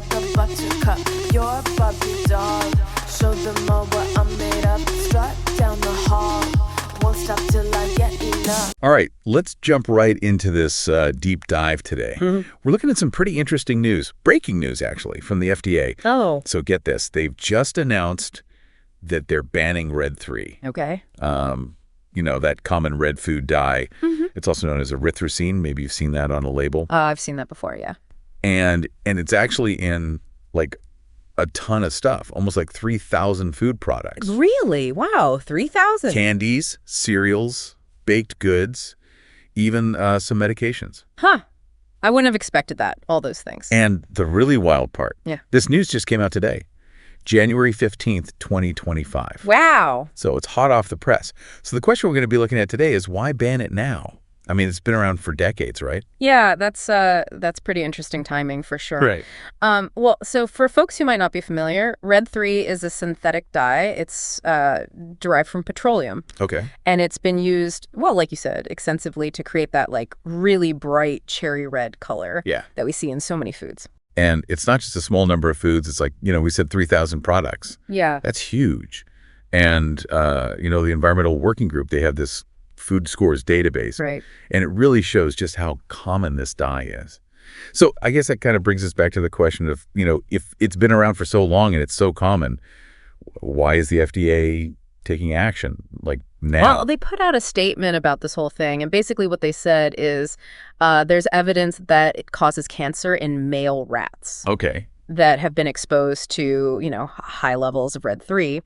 like a buttercup. You're a Barbie doll. Show them all what I'm made of. Strut down the hall. Won't stop till I get enough. All right, let's jump right into this deep dive today. We're looking at some pretty interesting news, breaking news actually, from the FDA. Oh. So get this, they've just announced that they're banning Red 3. Okay. That common red food dye. It's also known as erythrocene. Maybe you've seen that on a label. I've seen that before, yeah. And it's actually in like a ton of stuff, almost like 3,000 food products. Really? Wow, 3,000. Candies, cereals, baked goods, even some medications. Huh. I wouldn't have expected that, all those things. And the really wild part, Yeah. this news just came out today, January 15th, 2025. Wow. So it's hot off the press. So the question we're going to be looking at today is why ban it now? I mean, it's been around for decades, right? Yeah, that's pretty interesting timing for sure. Right. Well, so for folks who might not be familiar, Red 3 is a synthetic dye. It's derived from petroleum. Okay. And it's been used, well, like you said, extensively to create that like really bright cherry red color that we see in so many foods. And it's not just a small number of foods. It's like, we said 3,000 products. Yeah. That's huge. And, the Environmental Working Group, they have this food scores database. Right. And it really shows just how common this dye is. So I guess that kind of brings us back to the question of, if it's been around for so long and it's so common, why is the FDA taking action like now? Well, they put out a statement about this whole thing. And basically what they said is there's evidence that it causes cancer in male rats. Okay. That have been exposed to, high levels of Red 3.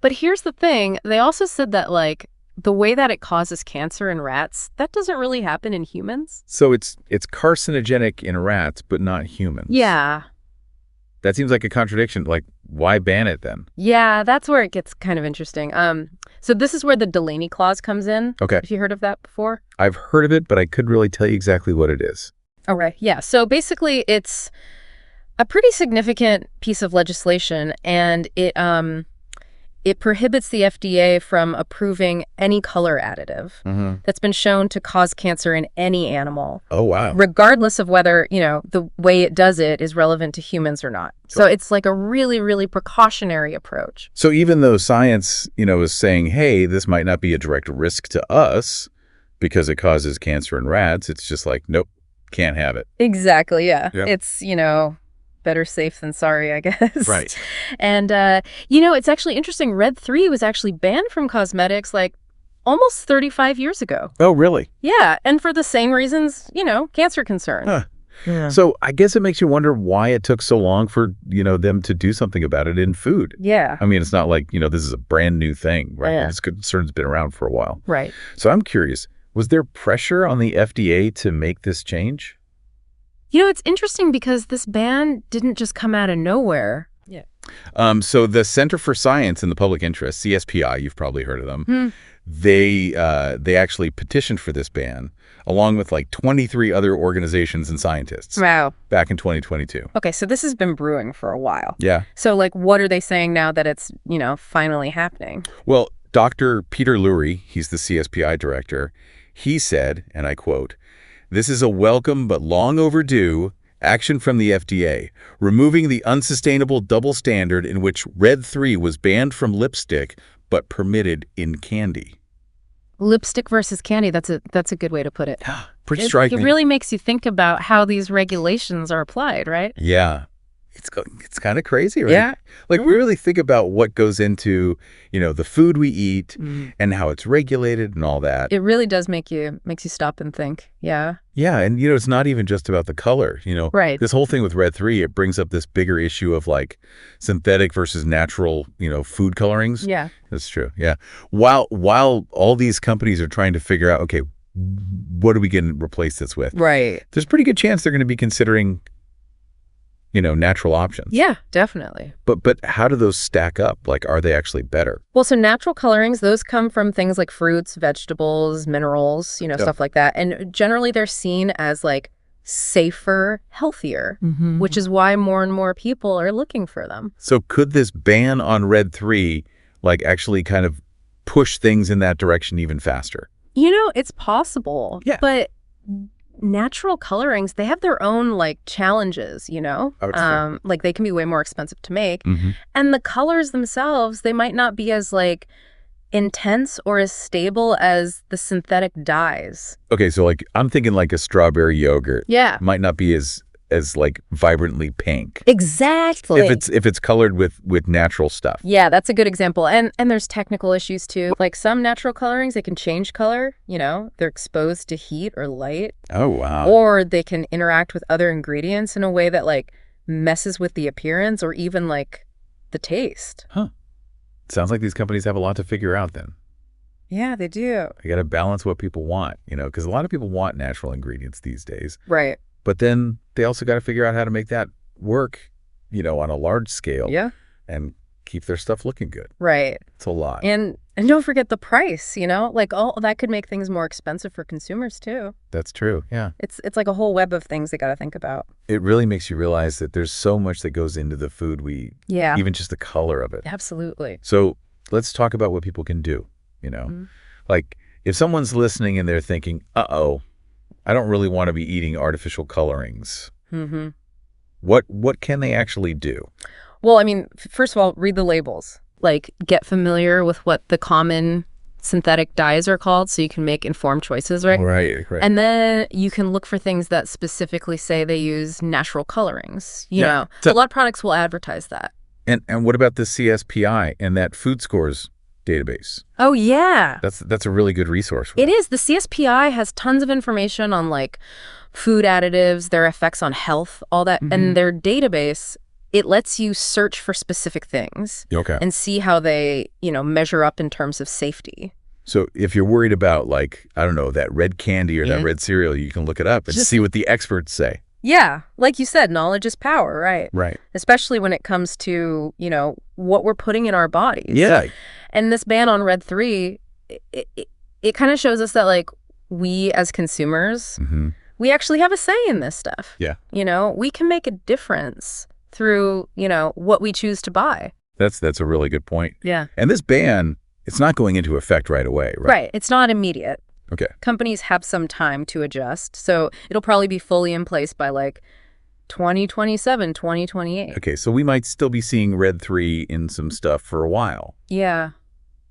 But here's the thing. They also said that, like, the way that it causes cancer in rats, that doesn't really happen in humans. So it's carcinogenic in rats, but not humans. Yeah. That seems like a contradiction. Like, why ban it then? Yeah, that's where it gets kind of interesting. So this is where the Delaney clause comes in. Okay. Have you heard of that before? I've heard of it, but I couldn't really tell you exactly what it is. All right. Yeah. So basically, it's a pretty significant piece of legislation, and it prohibits the FDA from approving any color additive that's been shown to cause cancer in any animal. Oh, wow. Regardless of whether, the way it does it is relevant to humans or not. Sure. So it's like a really, really precautionary approach. So even though science, is saying, hey, this might not be a direct risk to us because it causes cancer in rats, it's just like, nope, can't have it. Exactly, yeah. Yep. It's, better safe than sorry, I guess. Right. And, it's actually interesting. Red 3 was actually banned from cosmetics like almost 35 years ago. Oh, really? Yeah. And for the same reasons, cancer concern. Huh. Yeah. So I guess it makes you wonder why it took so long for, them to do something about it in food. Yeah. I mean, it's not like, this is a brand new thing, right? Yeah. This concern's been around for a while. Right. So I'm curious, was there pressure on the FDA to make this change? It's interesting because this ban didn't just come out of nowhere. Yeah. So the Center for Science in the Public Interest, CSPI, you've probably heard of them. They actually petitioned for this ban, along with like 23 other organizations and scientists. Wow. Back in 2022. Okay, so this has been brewing for a while. Yeah. So like, what are they saying now that it's, finally happening? Well, Dr. Peter Lurie, he's the CSPI director, he said, and I quote, "This is a welcome but long overdue action from the FDA, removing the unsustainable double standard in which Red 3 was banned from lipstick but permitted in candy." Lipstick versus candy, that's a good way to put it. Pretty striking. It really makes you think about how these regulations are applied, right? Yeah. It's kind of crazy, right? Yeah. Like, we really think about what goes into, the food we eat and how it's regulated and all that. It really does makes you stop and think. Yeah. Yeah. And, it's not even just about the color, Right. This whole thing with Red 3, it brings up this bigger issue of like synthetic versus natural, food colorings. Yeah. That's true. Yeah. While all these companies are trying to figure out, okay, what are we going to replace this with? Right. There's a pretty good chance they're going to be considering natural options. Yeah, definitely. But how do those stack up? Like, are they actually better? Well, so natural colorings, those come from things like fruits, vegetables, minerals, stuff like that. And generally they're seen as like safer, healthier, which is why more and more people are looking for them. So could this ban on Red 3 like actually kind of push things in that direction even faster? It's possible. Yeah. But natural colorings, they have their own like challenges, you know? I would say. Like they can be way more expensive to make. Mm-hmm. And the colors themselves, they might not be as like intense or as stable as the synthetic dyes. Okay, so like I'm thinking like a strawberry yogurt Yeah. might not be as like vibrantly pink Exactly. if it's colored with natural stuff. Yeah, that's a good example. And there's technical issues too. Like some natural colorings, they can change color, you know, they're exposed to heat or light, Oh, wow. or they can interact with other ingredients in a way that like messes with the appearance or even like the taste. Huh. Sounds like these companies have a lot to figure out then. Yeah, they do. You got to balance what people want, you know, because a lot of people want natural ingredients these days. Right. But then they also got to figure out how to make that work, you know, on a large scale. Yeah. And keep their stuff looking good. Right. It's a lot. And don't forget the price, you know? Like all that could make things more expensive for consumers too. That's true. Yeah. It's like a whole web of things they got to think about. It really makes you realize that there's so much that goes into the food we eat, Yeah. even just the color of it. Absolutely. So let's talk about what people can do, you know? Mm-hmm. Like if someone's listening and they're thinking, uh-oh, I don't really want to be eating artificial colorings. Mm-hmm. What can they actually do? Well, I mean, first of all, read the labels. Like, get familiar with what the common synthetic dyes are called so you can make informed choices, right? Right. And then you can look for things that specifically say they use natural colorings. You know, So- a lot of products will advertise that. And what about the CSPI and that food scores database? Oh, yeah. That's a really good resource. For It that. is. The CSPI has tons of information on, like, food additives, their effects on health, all that. And their database, it lets you search for specific things Okay. and see how they, you know, measure up in terms of safety. So if you're worried about, like, I don't know, that red candy or that red cereal, you can look it up and see what the experts say. Yeah. Like you said, knowledge is power, right? Right. Especially when it comes to, you know, what we're putting in our bodies. Yeah. And this ban on Red 3, it kind of shows us that, like, we as consumers, we actually have a say in this stuff. Yeah. You know, we can make a difference through, you know, what we choose to buy. That's a really good point. Yeah. And this ban, it's not going into effect right away, right? Right. It's not immediate. Okay. Companies have some time to adjust. So it'll probably be fully in place by like 2027, 2028. Okay, so we might still be seeing Red 3 in some stuff for a while. Yeah,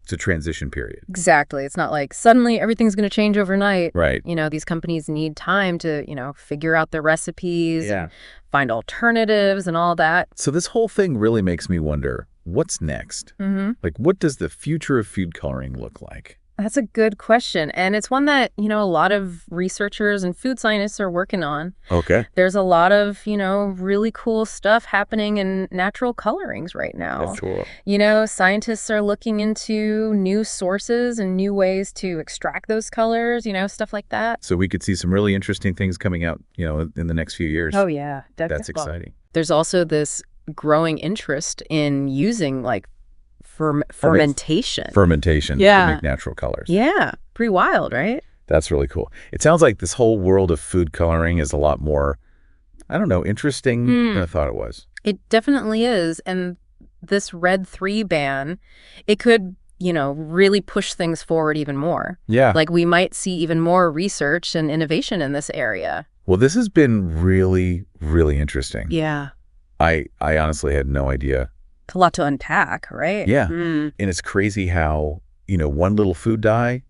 It's a transition period. exactly. It's not like suddenly everything's going to change overnight. Right. You know, these companies need time to, you know, figure out their recipes, find alternatives and all that. So this whole thing really makes me wonder, what's next? Mm-hmm. Like, what does the future of food coloring look like? That's a good question. And it's one that, you know, a lot of researchers and food scientists are working on. Okay. There's a lot of, you know, really cool stuff happening in natural colorings right now. That's cool. You know, scientists are looking into new sources and new ways to extract those colors, you know, stuff like that. So we could see some really interesting things coming out, you know, in the next few years. Oh, yeah, definitely. That's exciting. There's also this growing interest in using like fermentation. Fermentation Yeah. to make natural colors. Yeah, pretty wild, right? That's really cool. It sounds like this whole world of food coloring is a lot more, I don't know, interesting than I thought it was. It definitely is. And this Red 3 ban, it could, you know, really push things forward even more. Yeah. Like we might see even more research and innovation in this area. Well, this has been really, really interesting. Yeah. I honestly had no idea. A lot to unpack, right? Yeah. And it's crazy how, you know, one little food dye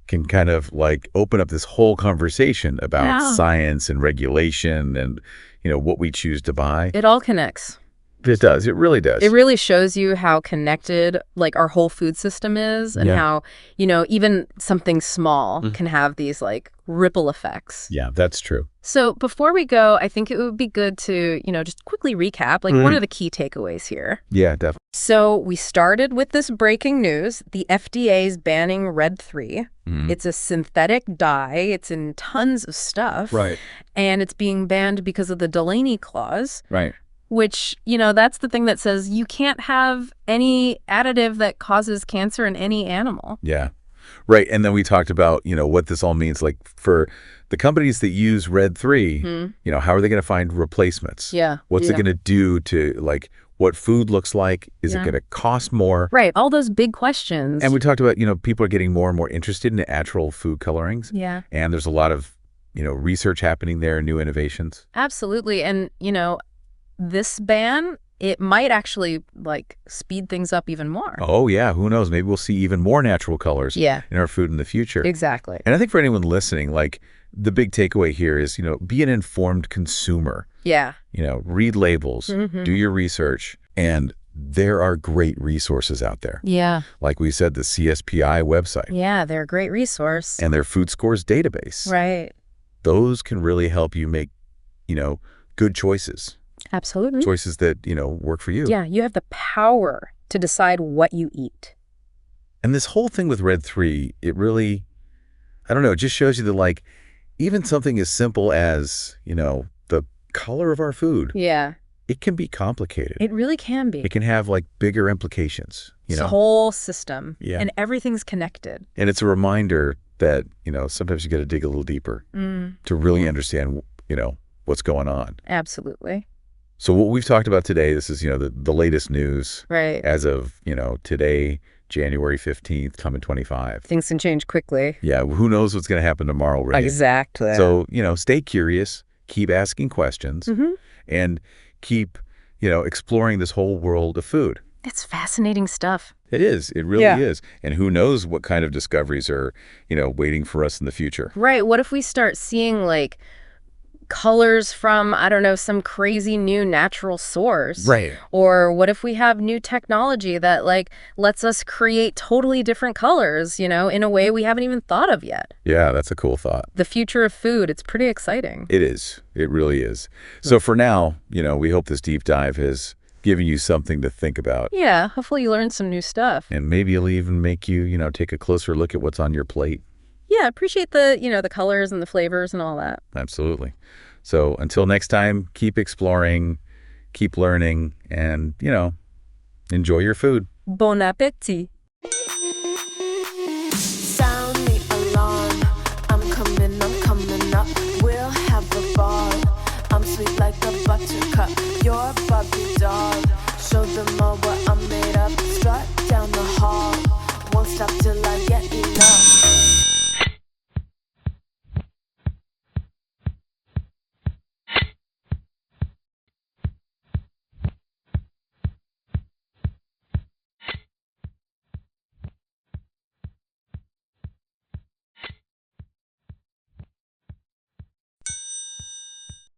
can kind of like open up this whole conversation about science and regulation and, you know, what we choose to buy. It all connects. It does. It really does. It really shows you how connected like our whole food system is and how, you know, even something small can have these like ripple effects. Yeah, that's true. So before we go, I think it would be good to, you know, just quickly recap, like what are the key takeaways here? Yeah, definitely. So we started with this breaking news. The FDA's banning Red 3. It's a synthetic dye. It's in tons of stuff. Right. And it's being banned because of the Delaney Clause. Right. Which, you know, that's the thing that says you can't have any additive that causes cancer in any animal. Yeah. Right. And then we talked about, you know, what this all means. Like for the companies that use Red 3, you know, how are they going to find replacements? Yeah. What's it going to do to like what food looks like? Is it going to cost more? Right. All those big questions. And we talked about, you know, people are getting more and more interested in natural food colorings. Yeah. And there's a lot of, research happening there, new innovations? Absolutely. And, this ban, it might actually, speed things up even more. Oh, yeah. Who knows? Maybe we'll see even more natural colors Yeah. in our food in the future. Exactly. And I think for anyone listening, the big takeaway here is, be an informed consumer. Yeah. Read labels, do your research, and there are great resources out there. Yeah. Like we said, the CSPI website. Yeah, they're a great resource. And their food scores database. Right. Those can really help you make, good choices. Absolutely. Choices that, work for you. Yeah, you have the power to decide what you eat. And this whole thing with Red 3, it really, I don't know, it just shows you that, even something as simple as, the color of our food. Yeah. It can be complicated. It really can be. It can have, bigger implications. It's a whole system. Yeah. And everything's connected. And it's a reminder that, sometimes you got to dig a little deeper to really understand, what's going on. Absolutely. So what we've talked about today, this is, the latest news. Right. As of, today, January 15th, coming 25. Things can change quickly. Yeah, who knows what's going to happen tomorrow, right? Exactly. So, stay curious, keep asking questions, and keep, exploring this whole world of food. It's fascinating stuff. It is. It really is. And who knows what kind of discoveries are, waiting for us in the future. Right. What if we start seeing, colors from, I don't know, some crazy new natural source? Right. Or what if we have new technology that, lets us create totally different colors, in a way we haven't even thought of yet? Yeah, that's a cool thought. The future of food, it's pretty exciting. It is. It really is. So for now, we hope this deep dive has given you something to think about. Yeah, hopefully you learned some new stuff. And maybe it'll even make you, take a closer look at what's on your plate. Yeah, appreciate the, the colors and the flavors and all that. Absolutely. So until next time, keep exploring, keep learning, and, enjoy your food. Bon appétit. Sound the alarm. I'm coming up. We'll have a ball. I'm sweet like a buttercup. You're a Barbie doll. Show them all what I'm made of. Strut down the hall. Won't stop till I get enough.